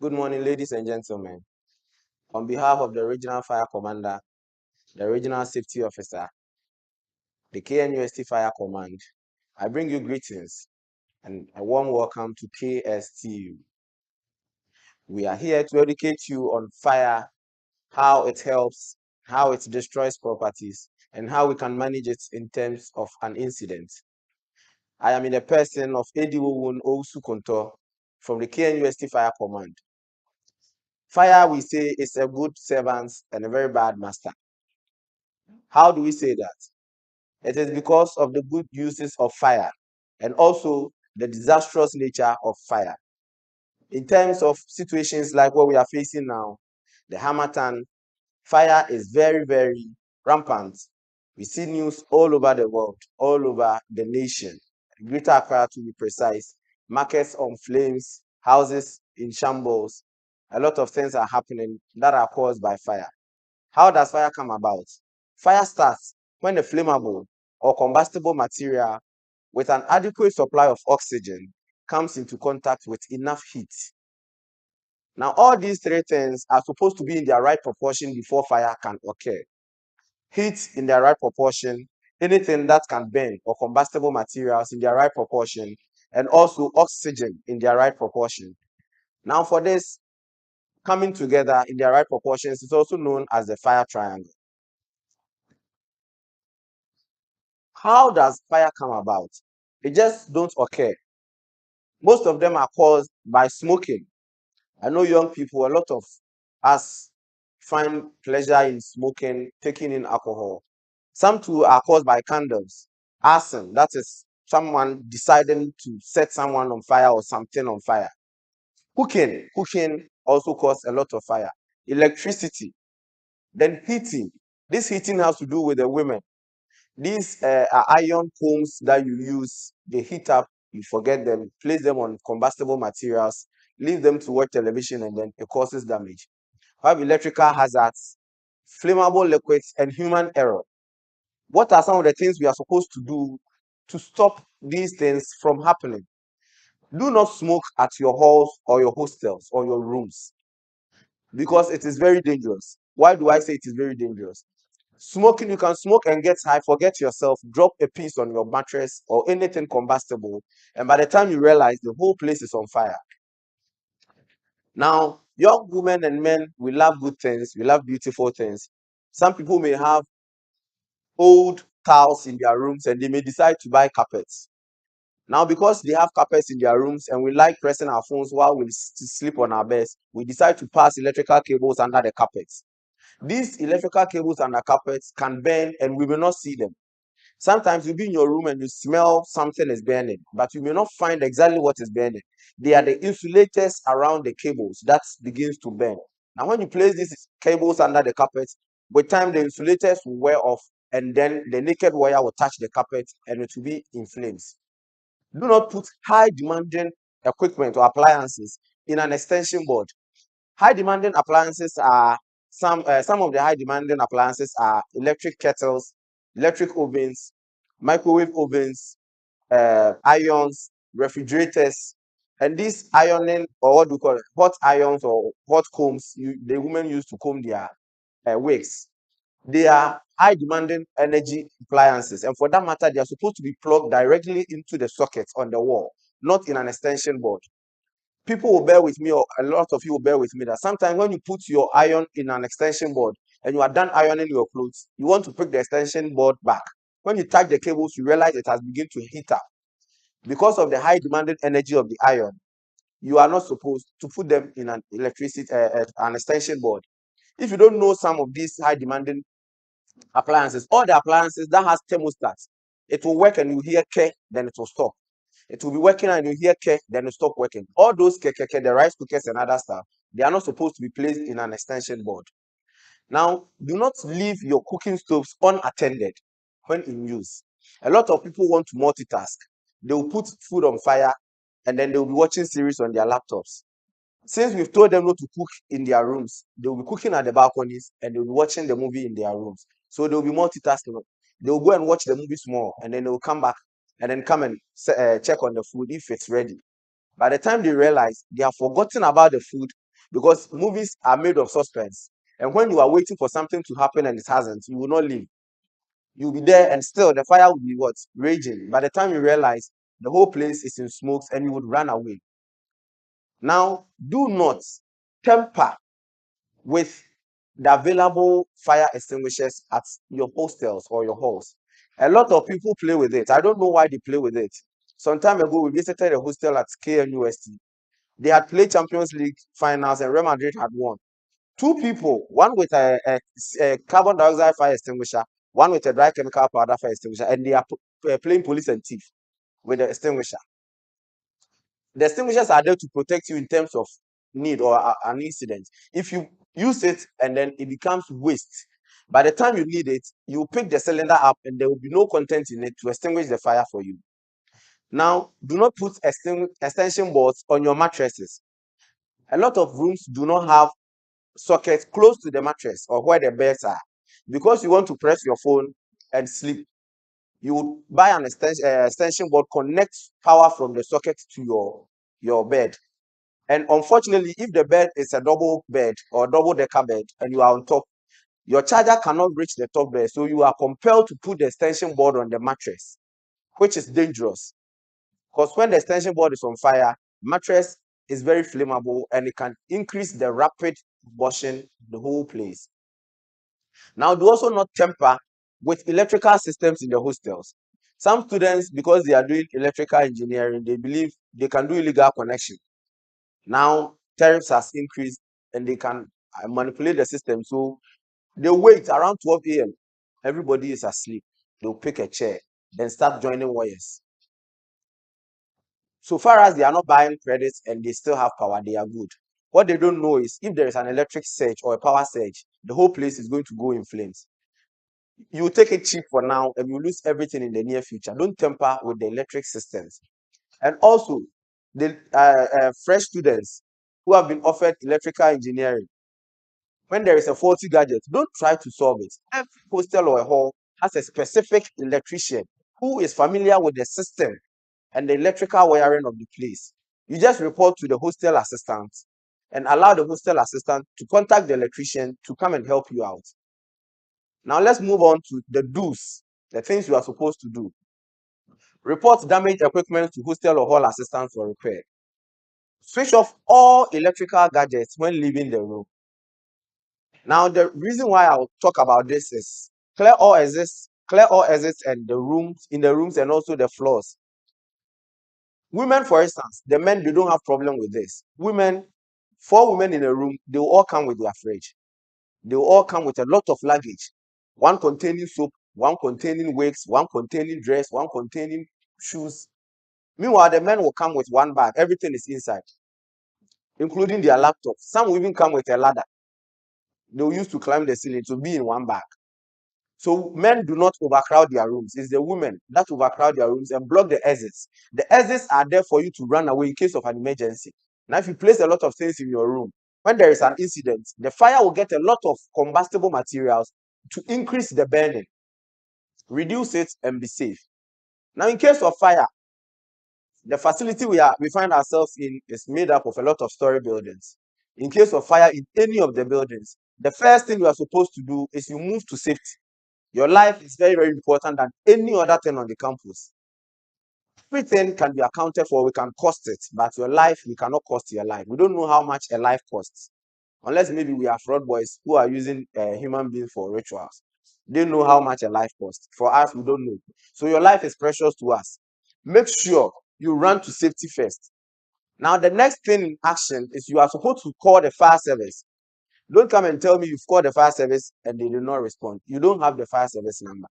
Good morning, ladies and gentlemen. On behalf of the Regional Fire Commander, the Regional Safety Officer, the KNUST Fire Command, I bring you greetings and a warm welcome to KSTU. We are here to educate you on fire, how it helps, how it destroys properties, and how we can manage it in terms of an incident. I am in the person of Ediwowun Ousu Konto from the KNUST Fire Command. Fire, we say, is a good servant and a very bad master. How do we say that? It is because of the good uses of fire and also the disastrous nature of fire. In terms of situations like what we are facing now, the Hamatan, fire is very, very rampant. We see news all over the world, all over the nation. Greater Accra, to be precise, markets on flames, houses in shambles. A lot of things are happening that are caused by fire. How does fire come about? Fire starts when a flammable or combustible material with an adequate supply of oxygen comes into contact with enough heat. Now, all these three things are supposed to be in their right proportion before fire can occur. Heat in their right proportion, anything that can burn or combustible materials in their right proportion, and also oxygen in their right proportion. Now, for this coming together in their right proportions is also known as the fire triangle. How does fire come about? It just don't occur. Most of them are caused by smoking. I know young people, a lot of us find pleasure in smoking, taking in alcohol. Some too are caused by candles. Arson, that is someone deciding to set someone on fire or something on fire. Cooking also causes a lot of fire. Electricity, then heating. This heating has to do with the women. These are iron combs that you use, they heat up, you forget them, place them on combustible materials, leave them to watch television, and then it causes damage. We have electrical hazards, flammable liquids, and human error. What are some of the things we are supposed to do to stop these things from happening? Do not smoke at your halls or your hostels or your rooms because it is very dangerous. Why do I say it is very dangerous? Smoking, you can smoke and get high, forget yourself, drop a piece on your mattress or anything combustible, and by the time you realize, the whole place is on fire. Now, young women and men, we love good things, we love beautiful things. Some people may have old towels in their rooms and they may decide to buy carpets. Now, because they have carpets in their rooms and we like pressing our phones while we sleep on our beds, we decide to pass electrical cables under the carpets. These electrical cables under carpets can burn and we will not see them. Sometimes you'll be in your room and you smell something is burning, but you may not find exactly what is burning. They are the insulators around the cables that begins to burn. Now, when you place these cables under the carpet, with time the insulators will wear off, and then the naked wire will touch the carpet and it will be in flames. Do not put high demanding equipment or appliances in an extension board. High demanding appliances are some of the high demanding appliances are electric kettles, electric ovens, microwave ovens, irons, refrigerators, and these ironing, or what do you call it, hot irons or hot combs, the women use to comb their wigs. They are high demanding energy appliances, and for that matter, they are supposed to be plugged directly into the sockets on the wall, not in an extension board. People will bear with me, or a lot of you will bear with me, that sometimes when you put your iron in an extension board and you are done ironing your clothes, you want to pick the extension board back. When you touch the cables, you realize it has begun to heat up. Because of the high demanded energy of the iron, you are not supposed to put them in an an extension board. If you don't know some of these high demanding appliances, all the appliances that has thermostats, it will work and you hear K, then it will stop. It will be working and you hear K, then it stop working. All those K, the rice cookers and other stuff, they are not supposed to be placed in an extension board. Now, do not leave your cooking stoves unattended when in use. A lot of people want to multitask. They will put food on fire and then they will be watching series on their laptops. Since we've told them not to cook in their rooms, they will be cooking at the balconies and they'll be watching the movie in their rooms. So they'll be multitasking. They will go and watch the movie small and then they will come back and then come and check on the food if it's ready. By the time they realize, they have forgotten about the food because movies are made of suspense. And when you are waiting for something to happen and it hasn't, you will not leave. You'll be there and still the fire will be what? Raging. By the time you realize the whole place is in smokes and you would run away. Now, do not tamper with the available fire extinguishers at your hostels or your halls. A lot of people play with it. I don't know why they play with it. Some time ago, we visited a hostel at KNUST. They had played Champions League finals and Real Madrid had won. Two people, one with a carbon dioxide fire extinguisher, one with a dry chemical powder fire extinguisher, and they are playing police and thief with the extinguisher. The extinguishers are there to protect you in terms of need or an incident. If you use it and then it becomes waste, by the time you need it, you pick the cylinder up and there will be no content in it to extinguish the fire for you. Now, do not put extension boards on your mattresses. A lot of rooms do not have sockets close to the mattress or where the beds are. Because you want to press your phone and sleep, you would buy an extension board, connect power from the socket to your bed. And unfortunately, if the bed is a double bed or double decker bed and you are on top, your charger cannot reach the top bed. So you are compelled to put the extension board on the mattress, which is dangerous. Because when the extension board is on fire, mattress is very flammable and it can increase the rapid combustion the whole place. Now, do also not tamper with electrical systems in the hostels. Some students, because they are doing electrical engineering, they believe they can do illegal connection. Now, tariffs has increased and they can manipulate the system. So they wait around 12 a.m. Everybody is asleep. They'll pick a chair, then start joining wires. So far as they are not buying credits and they still have power, they are good. What they don't know is if there is an electric surge or a power surge, the whole place is going to go in flames. You take it cheap for now and you lose everything in the near future. Don't tamper with the electric systems. And also, the fresh students who have been offered electrical engineering, when there is a faulty gadget, don't try to solve it. Every hostel or a hall has a specific electrician who is familiar with the system and the electrical wiring of the place. You just report to the hostel assistant and allow the hostel assistant to contact the electrician to come and help you out. Now let's move on to the do's, the things you are supposed to do. Report damaged equipment to hostel or hall assistants for repair. Switch off all electrical gadgets when leaving the room. Now, the reason why I'll talk about this is clear all exits and the rooms in the rooms and also the floors. Women, for instance, the men they don't have problem with this. Women, 4 women in a room, they will all come with their fridge. They will all come with a lot of luggage. One containing soap, one containing wigs, one containing dress, one containing shoes. Meanwhile, the men will come with one bag. Everything is inside, including their laptop. Some will even come with a ladder. They will use to climb the ceiling to be in one bag. So men do not overcrowd their rooms. It's the women that overcrowd their rooms and block the exits. The exits are there for you to run away in case of an emergency. Now, if you place a lot of things in your room, when there is an incident, the fire will get a lot of combustible materials to increase the burning. Reduce it and be safe. Now, in case of fire, the facility we find ourselves in is made up of a lot of story buildings. In case of fire in any of the buildings, the first thing you are supposed to do is you move to safety. Your life is very, very important than any other thing on the campus. Everything can be accounted for. We can cost it, but your life, we cannot cost your life. We don't know how much a life costs. Unless maybe we are fraud boys who are using human beings for rituals. They know how much a life costs. For us, we don't know. So your life is precious to us. Make sure you run to safety first. Now, the next thing in action is you are supposed to call the fire service. Don't come and tell me you've called the fire service and they did not respond. You don't have the fire service number.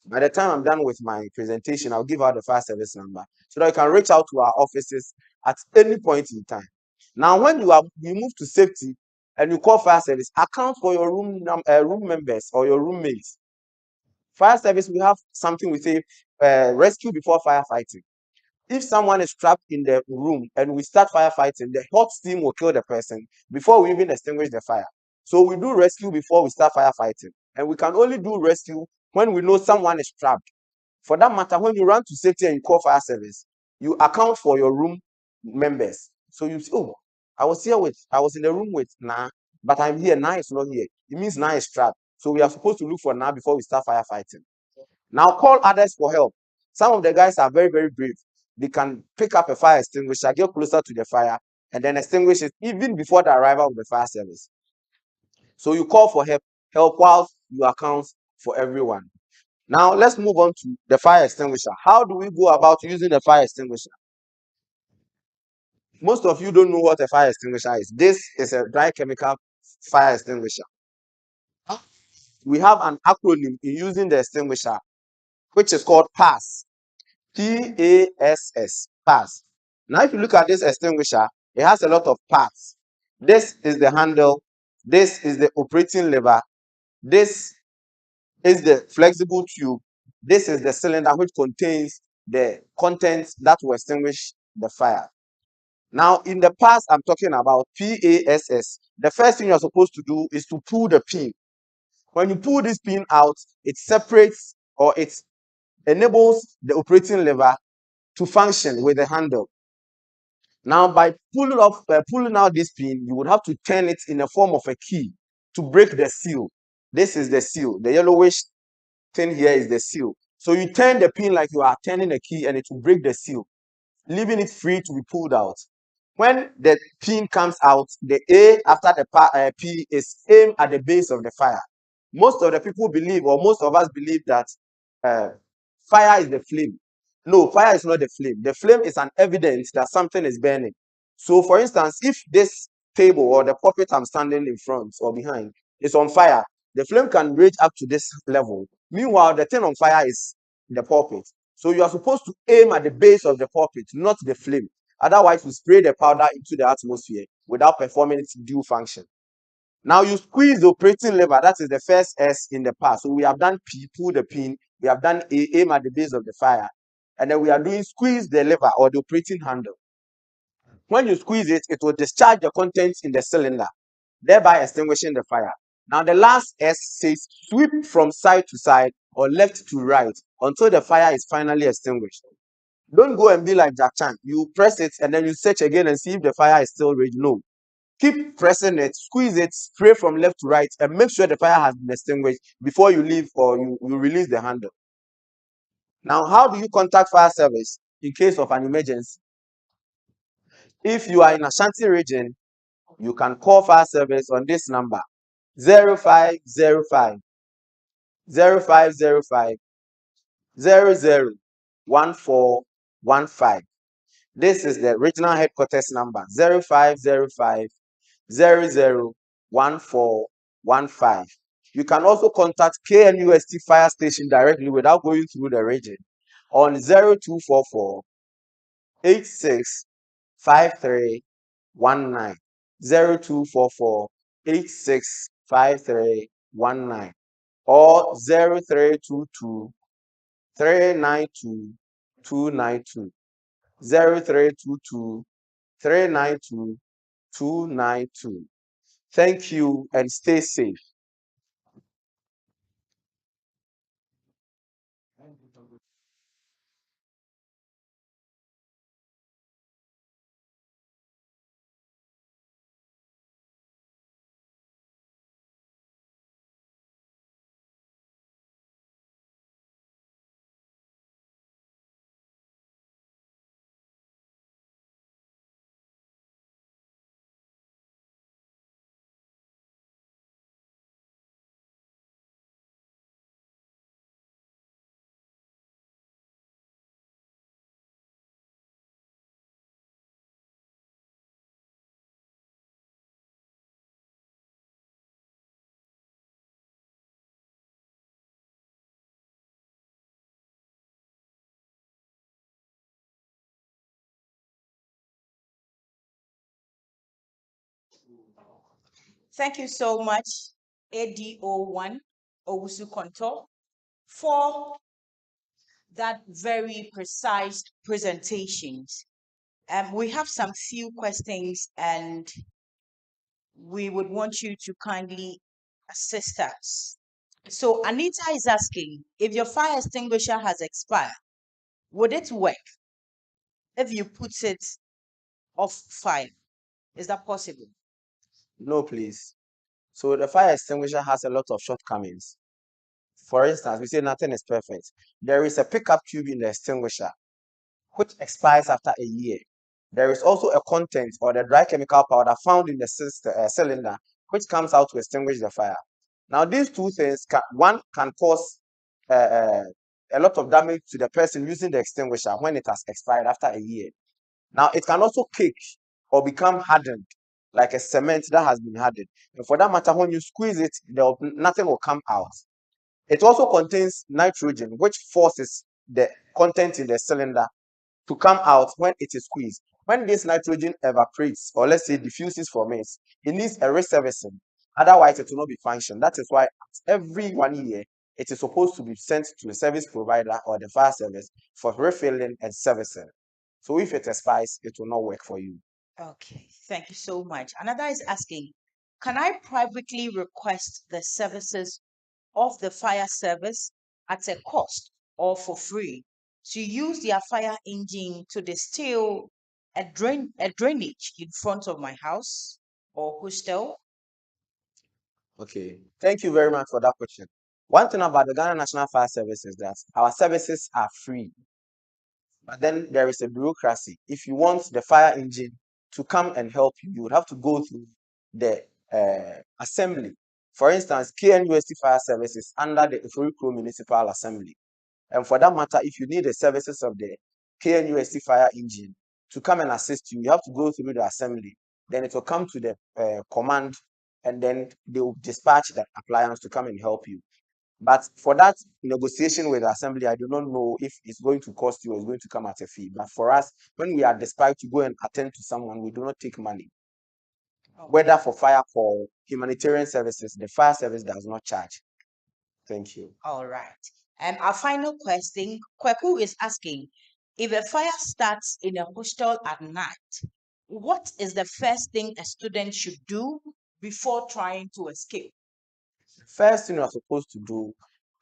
By the time I'm done with my presentation, I'll give out the fire service number so that you can reach out to our offices at any point in time. Now, when you move to safety and you call fire service, account for your room members or your roommates. Fire service, we have something we say rescue before firefighting. If someone is trapped in the room and we start firefighting, the hot steam will kill the person before we even extinguish the fire. So we do rescue before we start firefighting. And we can only do rescue when we know someone is trapped. For that matter, when you run to safety and you call fire service, you account for your room members. So you say, oh, I was in the room with Na, but I'm here. Na is not here. It means Na is trapped. So we are supposed to look for Na before we start firefighting. Now call others for help. Some of the guys are very, very brave. They can pick up a fire extinguisher, get closer to the fire, and then extinguish it even before the arrival of the fire service. So you call for help while you account for everyone. Now let's move on to the fire extinguisher. How do we go about using the fire extinguisher? Most of you don't know what a fire extinguisher is. This is a dry chemical fire extinguisher. We have an acronym in using the extinguisher, which is called PASS. PASS. PASS. Now, if you look at this extinguisher, it has a lot of parts. This is the handle. This is the operating lever. This is the flexible tube. This is the cylinder which contains the contents that will extinguish the fire. Now, in the past, I'm talking about PASS. The first thing you're supposed to do is to pull the pin. When you pull this pin out, it separates or it enables the operating lever to function with the handle. Now, by pulling out this pin, you would have to turn it in a form of a key to break the seal. This is the seal. The yellowish thing here is the seal. So you turn the pin like you are turning a key, and it will break the seal, leaving it free to be pulled out. When the pin comes out, the A after the P is aimed at the base of the fire. Most of the people believe, or most of us believe, that uh, fire is the flame. No, fire is not the flame. The flame is an evidence that something is burning. So, for instance, if this table or the pulpit I'm standing in front or behind is on fire, the flame can reach up to this level. Meanwhile, the thing on fire is the pulpit. So you are supposed to aim at the base of the pulpit, not the flame. Otherwise, you spray the powder into the atmosphere without performing its due function. Now you squeeze the operating lever. That is the first S in the past. So we have done P, pull the pin. We have done A, aim at the base of the fire. And then we are doing squeeze the lever or the operating handle. When you squeeze it, it will discharge the contents in the cylinder, thereby extinguishing the fire. Now the last S says sweep from side to side or left to right until the fire is finally extinguished. Don't go and be like Jack Chan. You press it and then you search again and see if the fire is still raging. No. Keep pressing it, squeeze it, spray from left to right, and make sure the fire has been extinguished before you leave or you release the handle. Now, how do you contact fire service in case of an emergency? If you are in Ashanti region, you can call fire service on this number 0505 0505 001415. This is the regional headquarters number 0505 001415. You can also contact KNUST Fire Station directly without going through the region on 0244 865319. 0244 865319 or 0322 392 292. 0322 392 292. Thank you and stay safe. Thank you so much, ADO1 Owusu Konto, for that very precise presentations. We have some few questions and we would want you to kindly assist us. So Anita is asking, if your fire extinguisher has expired, would it work if you put it off fire? Is that possible? No, please. So the fire extinguisher has a lot of shortcomings. For instance, we say nothing is perfect. There is a pickup tube in the extinguisher which expires after a year. There is also a content or the dry chemical powder found in the cylinder which comes out to extinguish the fire. Now, these two things one can cause uh, uh, a lot of damage to the person using the extinguisher when it has expired after a year. Now, it can also cake or become hardened, like a cement that has been hardened. And for that matter, when you squeeze it, nothing will come out. It also contains nitrogen, which forces the content in the cylinder to come out when it is squeezed. When this nitrogen evaporates, or let's say diffuses from it, it needs a reservicing. Otherwise, it will not be functioning. That is why every 1 year, it is supposed to be sent to the service provider or the fire service for refilling and servicing. So if it expires, it will not work for you. Okay, thank you so much. Another is asking, can I privately request the services of the fire service at a cost or for free to use their fire engine to distill a drainage in front of my house or hostel? Okay. Thank you very much for that question. One thing about the Ghana National Fire Service is that our services are free. But then there is a bureaucracy. If you want the fire engine to come and help you, you would have to go through the assembly. For instance, KNUST Fire Service is under the Ifurikro Municipal Assembly. And for that matter, if you need the services of the KNUST fire engine to come and assist you, you have to go through the assembly. Then it will come to the command, and then they will dispatch the appliance to come and help you. But for that negotiation with the assembly, I do not know if it's going to cost you or it's going to come at a fee. But for us, when we are dispatched to go and attend to someone, we do not take money. Whether for fire, for humanitarian services, the fire service does not charge. Thank you. All right. And our final question, Kweku is asking, if a fire starts in a hostel at night, what is the first thing a student should do before trying to escape? First thing you're supposed to do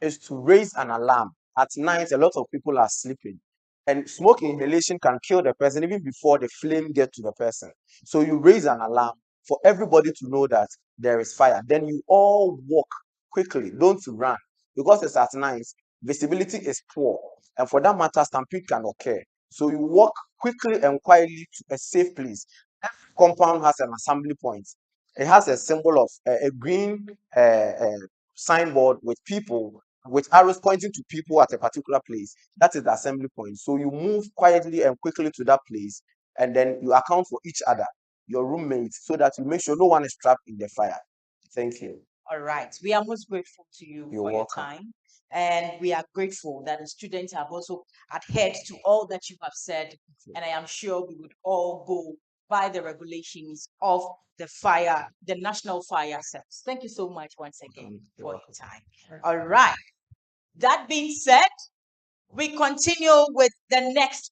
is to raise an alarm. At night, a lot of people are sleeping, and smoke inhalation can kill the person even before the flame get to the person. So you raise an alarm for everybody to know that there is fire. Then you all walk quickly, don't run, because it's at night. Visibility is poor, and for that matter, stampede can occur. So you walk quickly and quietly to a safe place. Every compound has an assembly point. It has a symbol of a green signboard with people, with arrows pointing to people at a particular place. That is the assembly point. So you move quietly and quickly to that place, and then you account for each other, your roommates, so that you make sure no one is trapped in the fire. Thank you. All right. We are most grateful to you You're for your welcome. time. And we are grateful that the students have also adhered to all that you have said. And I am sure we would all go by the regulations of the fire, the National Fire Service. Thank you so much once again You're for welcome. your time. All right. That being said, we continue with the next